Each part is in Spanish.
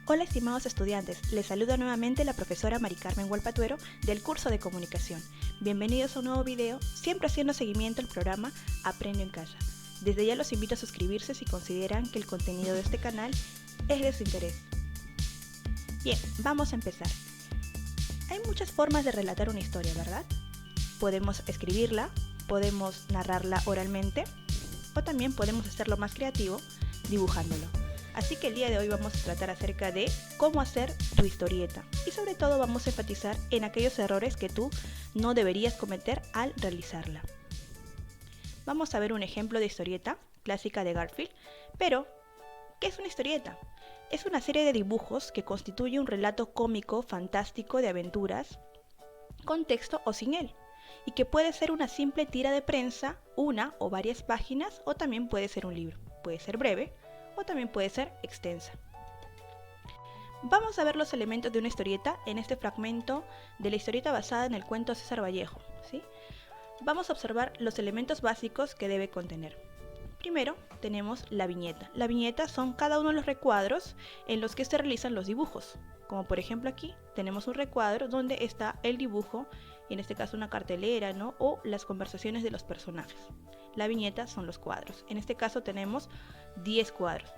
Hola estimados estudiantes, les saluda nuevamente la profesora Mari Carmen Hualpatuero del curso de comunicación. Bienvenidos a un nuevo video, siempre haciendo seguimiento al programa Aprendo en Casa. Desde ya los invito a suscribirse si consideran que el contenido de este canal es de su interés. Bien, vamos a empezar. Hay muchas formas de relatar una historia, ¿verdad? Podemos escribirla, podemos narrarla oralmente o también podemos hacerlo más creativo dibujándolo. Así que el día de hoy vamos a tratar acerca de cómo hacer tu historieta y sobre todo vamos a enfatizar en aquellos errores que tú no deberías cometer al realizarla. Vamos a ver un ejemplo de historieta clásica de Garfield, pero ¿qué es una historieta? Es una serie de dibujos que constituye un relato cómico, fantástico de aventuras, con texto o sin él, y que puede ser una simple tira de prensa, una o varias páginas, o también puede ser un libro. Puede ser breve, o también puede ser extensa. Vamos a ver los elementos de una historieta en este fragmento de la historieta basada en el cuento César Vallejo, ¿sí? Vamos a observar los elementos básicos que debe contener. Primero tenemos la viñeta. La viñeta son cada uno de los recuadros en los que se realizan los dibujos. Como por ejemplo aquí tenemos un recuadro donde está el dibujo, y en este caso una cartelera, ¿no? O las conversaciones de los personajes. La viñeta son los cuadros. En este caso tenemos 10 cuadros.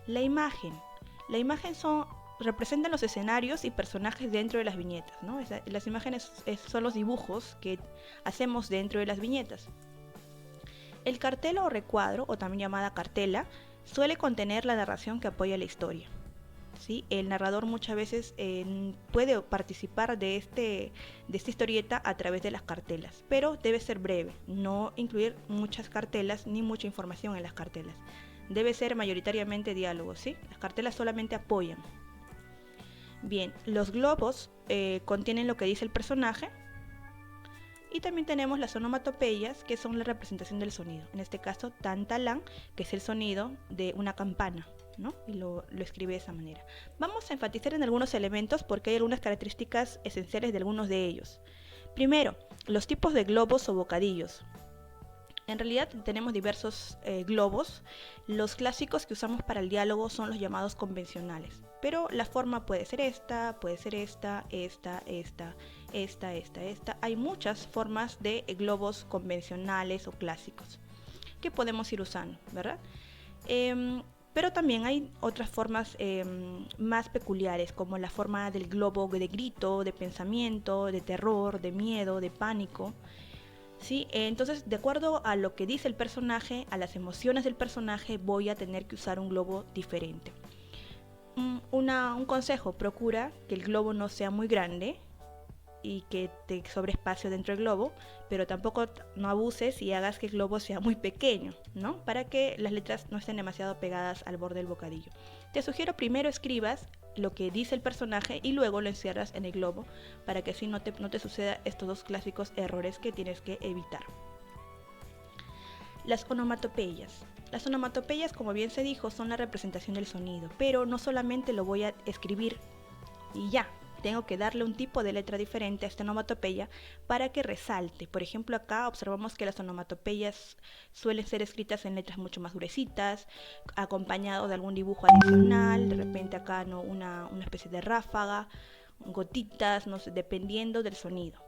La imagen. La imagen representan los escenarios y personajes dentro de las viñetas, ¿no? Las imágenes son los dibujos que hacemos dentro de las viñetas. El cartel o recuadro, o también llamada cartela, suele contener la narración que apoya la historia. ¿Sí? El narrador muchas veces puede participar de esta historieta a través de las cartelas, pero debe ser breve, no incluir muchas cartelas ni mucha información en las cartelas. Debe ser mayoritariamente diálogo, ¿sí? Las cartelas solamente apoyan. Bien, los globos contienen lo que dice el personaje, y también tenemos las onomatopeyas, que son la representación del sonido. En este caso, tantalán, que es el sonido de una campana, ¿no? Y lo escribe de esa manera. Vamos a enfatizar en algunos elementos porque hay algunas características esenciales de algunos de ellos. Primero, los tipos de globos o bocadillos. En realidad tenemos diversos globos. Los clásicos que usamos para el diálogo son los llamados convencionales, pero la forma puede ser esta, puede ser esta. Hay muchas formas de globos convencionales o clásicos que podemos ir usando, ¿verdad? Pero también hay otras formas más peculiares, como la forma del globo de grito, de pensamiento, de terror, de miedo, de pánico. ¿Sí? Entonces, de acuerdo a lo que dice el personaje, a las emociones del personaje, voy a tener que usar un globo diferente. Un consejo: procura que el globo no sea muy grande y que te sobre espacio dentro del globo, pero tampoco no abuses y hagas que el globo sea muy pequeño, ¿no? Para que las letras no estén demasiado pegadas al borde del bocadillo. Te sugiero primero escribas lo que dice el personaje y luego lo encierras en el globo, para que así no te suceda estos dos clásicos errores que tienes que evitar. Las onomatopeyas. Las onomatopeyas, como bien se dijo, son la representación del sonido, pero no solamente lo voy a escribir y ya. Tengo que darle un tipo de letra diferente a esta onomatopeya para que resalte. Por ejemplo, acá observamos que las onomatopeyas suelen ser escritas en letras mucho más gruesitas, acompañado de algún dibujo adicional, de repente acá no una especie de ráfaga, gotitas, no sé, dependiendo del sonido.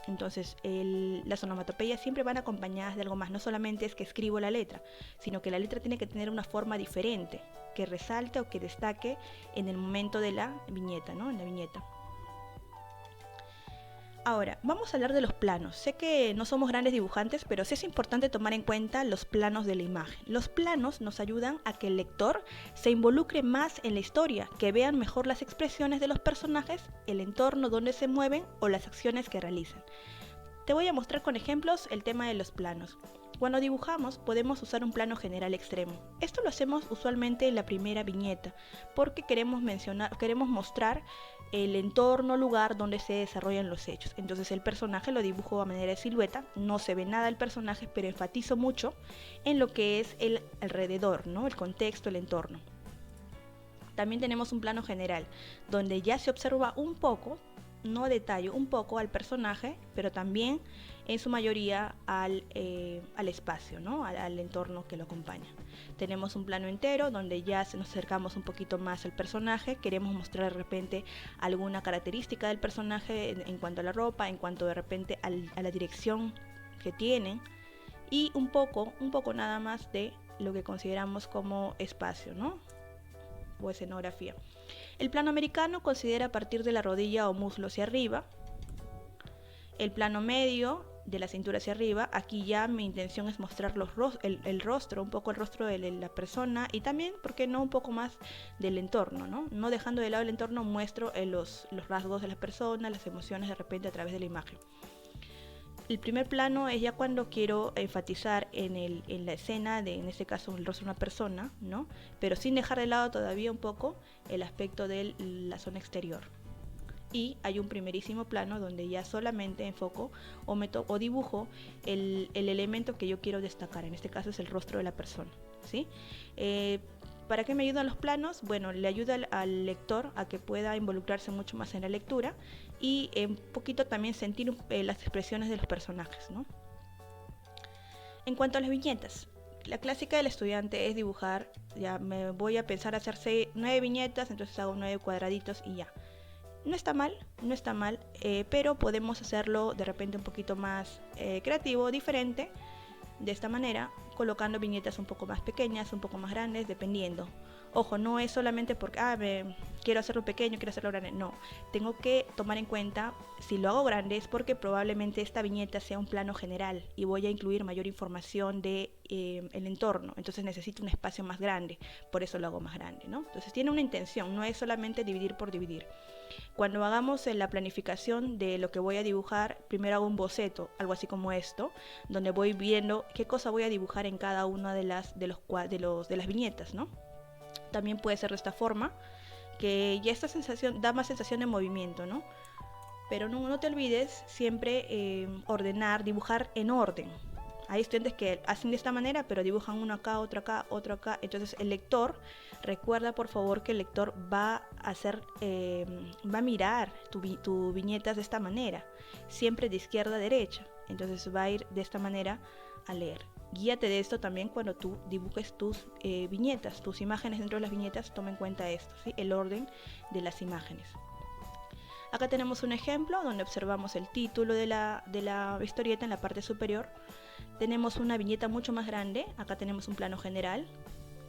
Entonces, las onomatopeyas siempre van acompañadas de algo más. No solamente es que escribo la letra, sino que la letra tiene que tener una forma diferente, que resalte o que destaque en el momento de la viñeta, ¿no? En la viñeta. Ahora, vamos a hablar de los planos. Sé que no somos grandes dibujantes, pero sí es importante tomar en cuenta los planos de la imagen. Los planos nos ayudan a que el lector se involucre más en la historia, que vean mejor las expresiones de los personajes, el entorno donde se mueven o las acciones que realizan. Te voy a mostrar con ejemplos el tema de los planos. Cuando dibujamos podemos usar un plano general extremo. Esto lo hacemos usualmente en la primera viñeta porque queremos mostrar el entorno, lugar donde se desarrollan los hechos. Entonces el personaje lo dibujo a manera de silueta, no se ve nada del personaje, pero enfatizo mucho en lo que es el alrededor, ¿no? El contexto, el entorno. También tenemos un plano general donde ya se observa un poco no detallo, un poco al personaje, pero también en su mayoría al espacio, ¿no? Al entorno que lo acompaña. Tenemos un plano entero donde ya nos acercamos un poquito más al personaje, queremos mostrar de repente alguna característica del personaje en cuanto a la ropa, en cuanto de repente a la dirección que tienen, y un poco nada más de lo que consideramos como espacio, ¿no? O escenografía. El plano americano considera a partir de la rodilla o muslo hacia arriba. El plano medio, de la cintura hacia arriba, aquí ya mi intención es mostrar el rostro, un poco el rostro de la persona, y también, ¿por qué no?, un poco más del entorno, ¿no? No dejando de lado el entorno, muestro los rasgos de la persona, las emociones de repente a través de la imagen. El primer plano es ya cuando quiero enfatizar en la escena, en este caso el rostro de una persona, ¿no? Pero sin dejar de lado todavía un poco el aspecto de la zona exterior. Y hay un primerísimo plano donde ya solamente enfoco o dibujo el elemento que yo quiero destacar. En este caso es el rostro de la persona, ¿sí? ¿Para qué me ayudan los planos? Bueno, le ayuda al lector a que pueda involucrarse mucho más en la lectura y un poquito también sentir las expresiones de los personajes, ¿no? En cuanto a las viñetas, la clásica del estudiante es dibujar, ya me voy a pensar hacer 9 viñetas, entonces hago 9 cuadraditos y ya. No está mal, pero podemos hacerlo de repente un poquito más creativo, diferente, de esta manera, colocando viñetas un poco más pequeñas, un poco más grandes, dependiendo. Ojo, no es solamente porque quiero hacerlo pequeño, quiero hacerlo grande. No, tengo que tomar en cuenta, si lo hago grande es porque probablemente esta viñeta sea un plano general y voy a incluir mayor información de el entorno. Entonces necesito un espacio más grande, por eso lo hago más grande, ¿no? Entonces tiene una intención, no es solamente dividir por dividir. Cuando hagamos la planificación de lo que voy a dibujar, primero hago un boceto, algo así como esto, donde voy viendo qué cosa voy a dibujar en cada una de las viñetas, ¿no? También puede ser de esta forma, que ya esta sensación da más sensación de movimiento, ¿no? Pero no te olvides siempre ordenar, dibujar en orden. Hay estudiantes que hacen de esta manera, pero dibujan uno acá, otro acá, otro acá. Entonces el lector, recuerda por favor que el lector va a mirar tu viñetas de esta manera, siempre de izquierda a derecha. Entonces va a ir de esta manera a leer. Guíate de esto también cuando tú dibujes tus viñetas, tus imágenes dentro de las viñetas. Toma en cuenta esto, ¿sí? El orden de las imágenes. Acá tenemos un ejemplo donde observamos el título de la historieta en la parte superior. Tenemos una viñeta mucho más grande. Acá tenemos un plano general,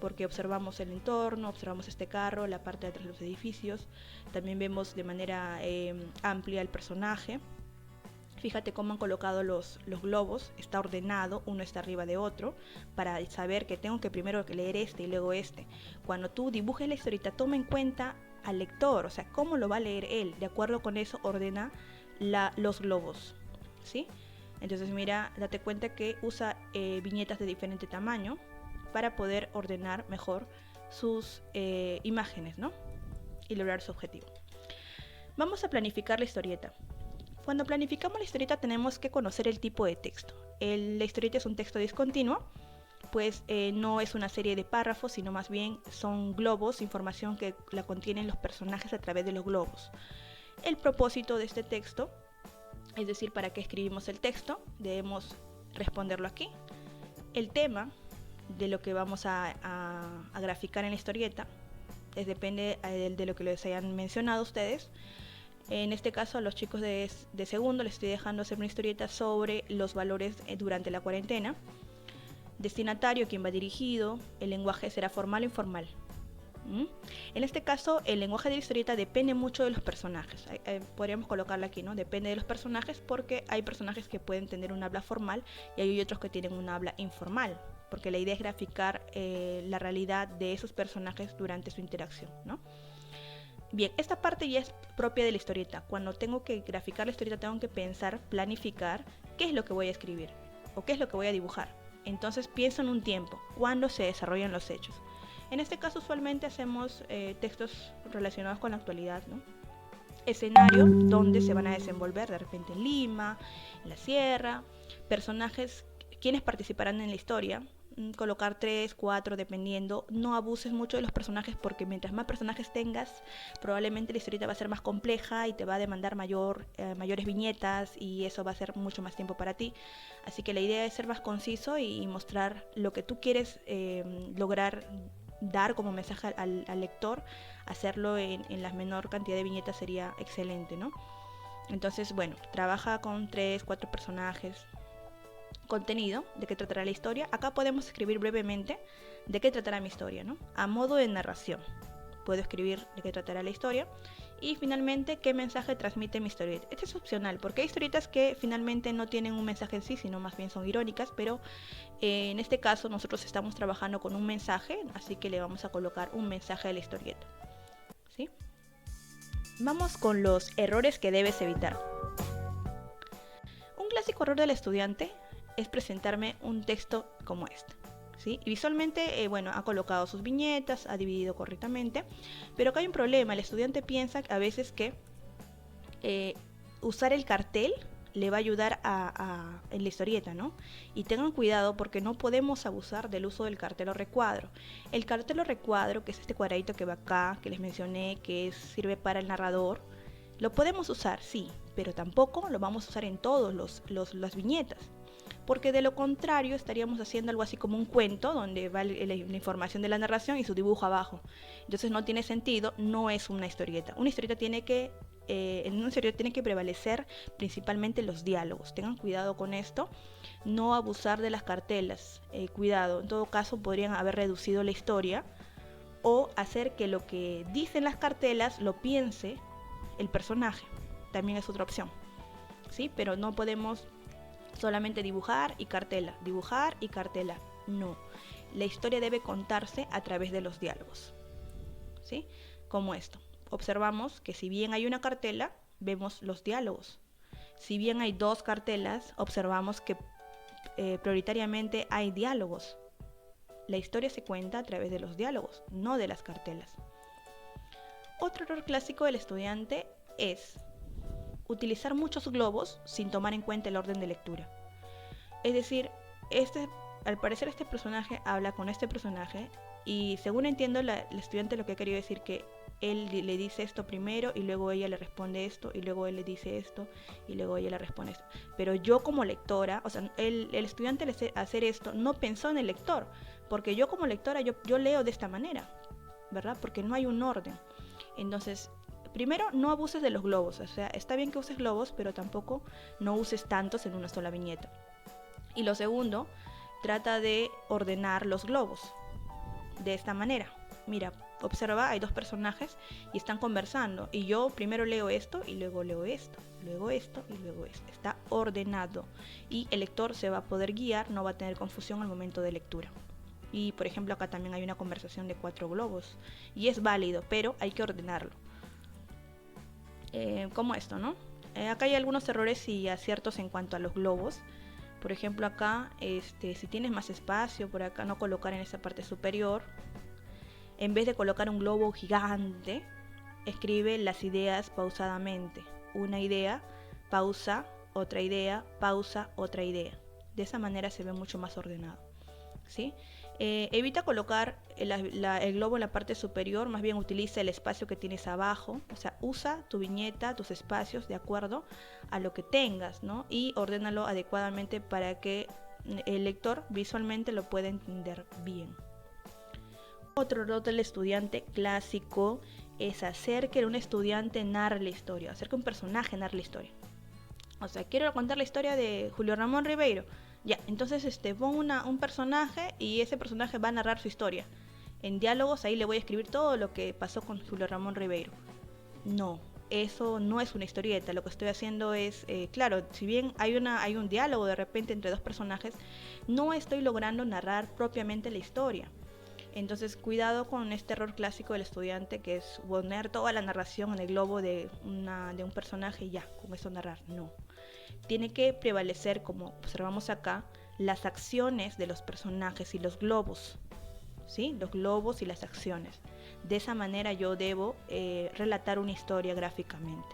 porque observamos el entorno, observamos este carro, la parte de atrás de los edificios. También vemos de manera amplia el personaje. Fíjate cómo han colocado los globos, está ordenado, uno está arriba de otro, para saber que tengo que primero leer este y luego este. Cuando tú dibujes la historieta, toma en cuenta al lector, o sea, cómo lo va a leer él. De acuerdo con eso, ordena los globos, ¿sí? Entonces mira, date cuenta que usa viñetas de diferente tamaño para poder ordenar mejor sus imágenes, ¿no? Y lograr su objetivo. Vamos a planificar la historieta. Cuando planificamos la historieta tenemos que conocer el tipo de texto. La historieta es un texto discontinuo, pues no es una serie de párrafos, sino más bien son globos, información que la contienen los personajes a través de los globos. El propósito de este texto, es decir, para qué escribimos el texto, debemos responderlo aquí. El tema de lo que vamos a graficar en la historieta, depende de lo que les hayan mencionado ustedes. En este caso a los chicos de segundo les estoy dejando hacer una historieta sobre los valores durante la cuarentena. Destinatario, quien va dirigido, el lenguaje será formal o informal. En este caso el lenguaje de la historieta depende mucho de los personajes. Podríamos colocarla aquí, ¿no? Depende de los personajes, porque hay personajes que pueden tener un habla formal y hay otros que tienen un habla informal, porque la idea es graficar la realidad de esos personajes durante su interacción, ¿no? Bien, esta parte ya es propia de la historieta. Cuando tengo que graficar la historieta tengo que pensar, planificar qué es lo que voy a escribir o qué es lo que voy a dibujar. Entonces pienso en un tiempo, cuándo se desarrollan los hechos. En este caso usualmente hacemos textos relacionados con la actualidad, ¿no? Escenario donde se van a desenvolver, de repente en Lima, en la sierra, personajes, quienes participarán en la historia, colocar 3, 4, dependiendo. No abuses mucho de los personajes porque mientras más personajes tengas, probablemente la historieta va a ser más compleja y te va a demandar mayores viñetas y eso va a ser mucho más tiempo para ti. Así que la idea es ser más conciso y mostrar lo que tú quieres lograr dar como mensaje al lector. Hacerlo en la menor cantidad de viñetas sería excelente, ¿no? Entonces, bueno, trabaja con 3, 4 personajes. Contenido, de qué tratará la historia. Acá podemos escribir brevemente de qué tratará mi historia, ¿no? A modo de narración. Puedo escribir de qué tratará la historia. Y finalmente, qué mensaje transmite mi historieta. Este es opcional, porque hay historietas que finalmente no tienen un mensaje en sí, sino más bien son irónicas, pero en este caso nosotros estamos trabajando con un mensaje, así que le vamos a colocar un mensaje a la historieta, ¿sí? Vamos con los errores que debes evitar. Un clásico error del estudiante es presentarme un texto como este, ¿sí? Y visualmente, bueno, ha colocado sus viñetas, ha dividido correctamente, pero acá hay un problema. El estudiante piensa a veces que usar el cartel le va a ayudar en la historieta, ¿no? Y tengan cuidado porque no podemos abusar del uso del cartel o recuadro. El cartel o recuadro, que es este cuadradito que va acá, que les mencioné, que sirve para el narrador, lo podemos usar, sí, pero tampoco lo vamos a usar en todos las viñetas. Porque de lo contrario estaríamos haciendo algo así como un cuento donde va la información de la narración y su dibujo abajo. Entonces no tiene sentido, no es una historieta. Una historieta tiene que en una historieta tiene que prevalecer principalmente los diálogos. Tengan cuidado con esto, no abusar de las cartelas. Cuidado, en todo caso podrían haber reducido la historia o hacer que lo que dicen las cartelas lo piense el personaje. También es otra opción, ¿sí? Pero no podemos solamente dibujar y cartela, no. La historia debe contarse a través de los diálogos, ¿sí? Como esto. Observamos que si bien hay una cartela, vemos los diálogos. Si bien hay 2 cartelas, observamos que prioritariamente hay diálogos. La historia se cuenta a través de los diálogos, no de las cartelas. Otro error clásico del estudiante es utilizar muchos globos sin tomar en cuenta el orden de lectura. Es decir, al parecer este personaje habla con este personaje y según entiendo el estudiante lo que ha querido decir que él le dice esto primero y luego ella le responde esto y luego él le dice esto y luego ella le responde esto. Pero yo como lectora, o sea, el estudiante al hacer esto no pensó en el lector, porque yo como lectora yo leo de esta manera, ¿verdad? Porque no hay un orden. Entonces, primero, no abuses de los globos. O sea, está bien que uses globos, pero tampoco no uses tantos en una sola viñeta. Y lo segundo, trata de ordenar los globos de esta manera. Mira, observa, hay 2 personajes y están conversando. Y yo primero leo esto y luego leo esto, luego esto y luego esto. Está ordenado. Y el lector se va a poder guiar, no va a tener confusión al momento de lectura. Y por ejemplo acá también hay una conversación de 4 globos. Y es válido, pero hay que ordenarlo. Como esto, ¿no? Acá hay algunos errores y aciertos en cuanto a los globos. Por ejemplo acá, si tienes más espacio, por acá no colocar en esa parte superior. En vez de colocar un globo gigante, escribe las ideas pausadamente. Una idea, pausa, otra idea, pausa, otra idea. De esa manera se ve mucho más ordenado, ¿sí? Evita colocar el globo en la parte superior, más bien utiliza el espacio que tienes abajo, o sea, usa tu viñeta, tus espacios de acuerdo a lo que tengas, ¿no? Y ordénalo adecuadamente para que el lector visualmente lo pueda entender bien. Otro error del estudiante clásico es hacer que un estudiante narre la historia, hacer que un personaje narre la historia. O sea, quiero contar la historia de Julio Ramón Ribeiro. Ya, entonces pon un personaje y ese personaje va a narrar su historia. En diálogos ahí le voy a escribir todo lo que pasó con Julio Ramón Ribeiro. No, eso no es una historieta. Lo que estoy haciendo es, claro, si bien hay un diálogo de repente entre 2 personajes, no estoy logrando narrar propiamente la historia. Entonces cuidado con este error clásico del estudiante que es poner toda la narración en el globo de un personaje y ya, con eso narrar. No. Tiene que prevalecer, como observamos acá, las acciones de los personajes y los globos, ¿sí? Los globos y las acciones. De esa manera yo debo relatar una historia gráficamente.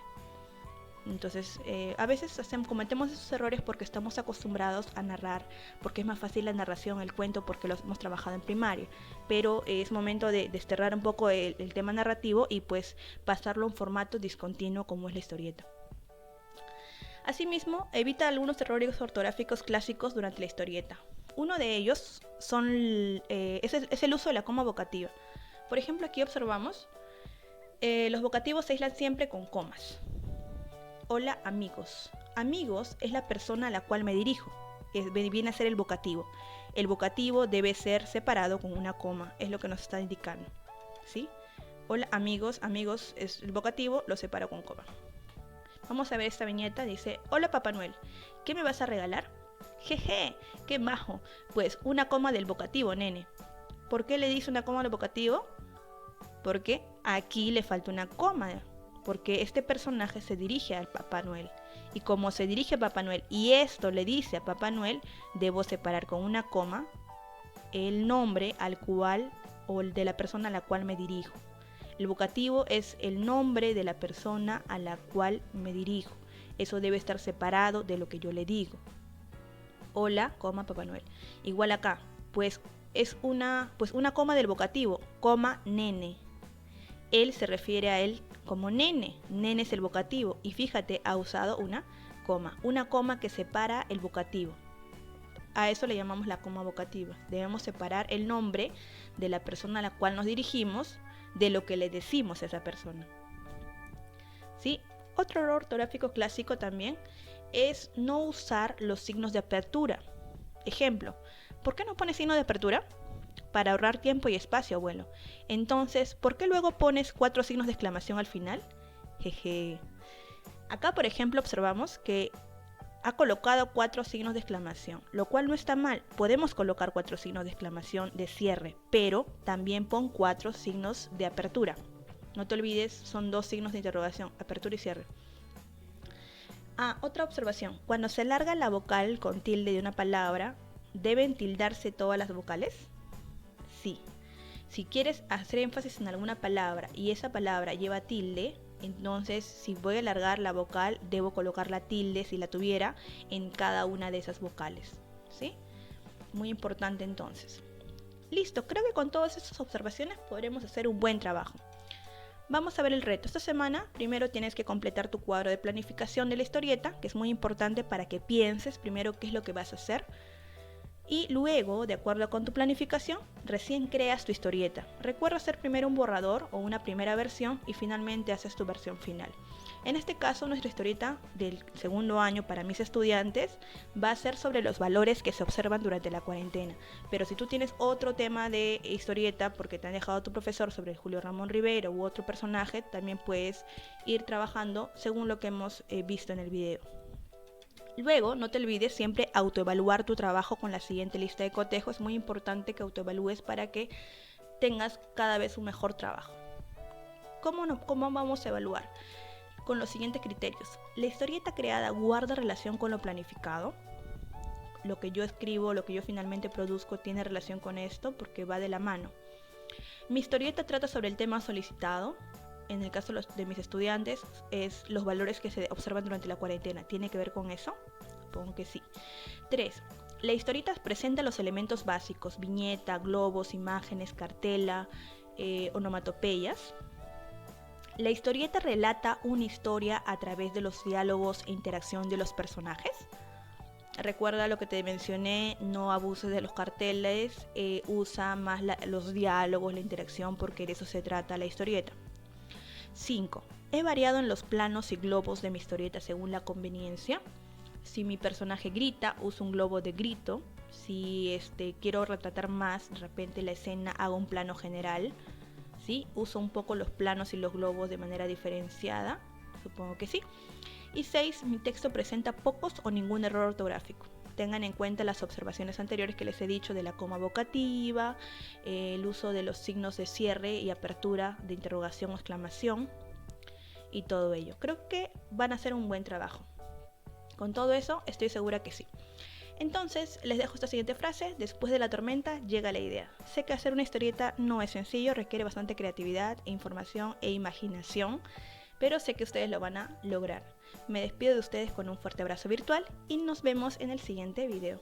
Entonces, a veces cometemos esos errores porque estamos acostumbrados a narrar, porque es más fácil la narración, el cuento, porque lo hemos trabajado en primaria. Pero es momento de desterrar un poco el tema narrativo y pues pasarlo a un formato discontinuo como es la historieta. Asimismo, evita algunos errores ortográficos clásicos durante la historieta. Uno de ellos es el uso de la coma vocativa. Por ejemplo, aquí observamos, los vocativos se aíslan siempre con comas. Hola amigos. Amigos es la persona a la cual me dirijo. Viene a ser el vocativo. El vocativo debe ser separado con una coma, es lo que nos está indicando. ¿Sí? Hola amigos, amigos es el vocativo, lo separo con coma. Vamos a ver esta viñeta, dice, hola Papá Noel, ¿qué me vas a regalar? Jeje, qué majo. Pues una coma del vocativo, nene. ¿Por qué le dice una coma al vocativo? Porque aquí le falta una coma, porque este personaje se dirige al Papá Noel. Y como se dirige a Papá Noel y esto le dice a Papá Noel, debo separar con una coma el nombre al cual o el de la persona a la cual me dirijo. El vocativo es el nombre de la persona a la cual me dirijo. Eso debe estar separado de lo que yo le digo. Hola, coma, Papá Noel. Igual acá, pues es una coma del vocativo, coma, nene. Él se refiere a él como nene. Nene es el vocativo. Y fíjate, ha usado una coma que separa el vocativo. A eso le llamamos la coma vocativa. Debemos separar el nombre de la persona a la cual nos dirigimos de lo que le decimos a esa persona. ¿Sí? Otro error ortográfico clásico también es no usar los signos de apertura. Ejemplo, ¿por qué no pones signo de apertura? Para ahorrar tiempo y espacio, abuelo. Entonces, ¿por qué luego pones 4 signos de exclamación al final? Jeje. Acá, por ejemplo, observamos que ha colocado 4 signos de exclamación, lo cual no está mal. Podemos colocar 4 signos de exclamación de cierre, pero también pon 4 signos de apertura. No te olvides, son 2 signos de interrogación, apertura y cierre. Otra observación. Cuando se alarga la vocal con tilde de una palabra, ¿deben tildarse todas las vocales? Sí. Si quieres hacer énfasis en alguna palabra y esa palabra lleva tilde, entonces si voy a alargar la vocal, debo colocar la tilde, si la tuviera, en cada una de esas vocales. ¿Sí? Muy importante entonces. Listo, creo que con todas estas observaciones podremos hacer un buen trabajo. Vamos a ver el reto. Esta semana primero tienes que completar tu cuadro de planificación de la historieta, que es muy importante para que pienses primero qué es lo que vas a hacer. Y luego, de acuerdo con tu planificación, recién creas tu historieta. Recuerda hacer primero un borrador o una primera versión y finalmente haces tu versión final. En este caso, nuestra historieta del segundo año para mis estudiantes va a ser sobre los valores que se observan durante la cuarentena. Pero si tú tienes otro tema de historieta, porque te han dejado tu profesor sobre Julio Ramón Rivero u otro personaje, también puedes ir trabajando según lo que hemos visto en el video. Luego, no te olvides siempre autoevaluar tu trabajo con la siguiente lista de cotejo. Es muy importante que autoevalúes para que tengas cada vez un mejor trabajo. ¿Cómo vamos a evaluar? Con los siguientes criterios. La historieta creada guarda relación con lo planificado. Lo que yo escribo, lo que yo finalmente produzco tiene relación con esto porque va de la mano. Mi historieta trata sobre el tema solicitado. En el caso de mis estudiantes, es los valores que se observan durante la cuarentena. ¿Tiene que ver con eso? Supongo que sí. 3. La historieta presenta los elementos básicos, viñeta, globos, imágenes, cartela, onomatopeyas. La historieta relata una historia a través de los diálogos e interacción de los personajes. Recuerda lo que te mencioné, no abuses de los carteles, usa más los diálogos, la interacción, porque de eso se trata la historieta. 5. He variado en los planos y globos de mi historieta según la conveniencia. Si mi personaje grita, uso un globo de grito. Si quiero retratar más, de repente la escena, hago un plano general. ¿Sí? Uso un poco los planos y los globos de manera diferenciada. Supongo que sí. Y 6. Mi texto presenta pocos o ningún error ortográfico. Tengan en cuenta las observaciones anteriores que les he dicho de la coma vocativa, el uso de los signos de cierre y apertura, de interrogación o exclamación y todo ello. Creo que van a hacer un buen trabajo. Con todo eso, estoy segura que sí. Entonces, les dejo esta siguiente frase. Después de la tormenta llega la idea. Sé que hacer una historieta no es sencillo, requiere bastante creatividad, información e imaginación. pero sé que ustedes lo van a lograr. Me despido de ustedes con un fuerte abrazo virtual y nos vemos en el siguiente video.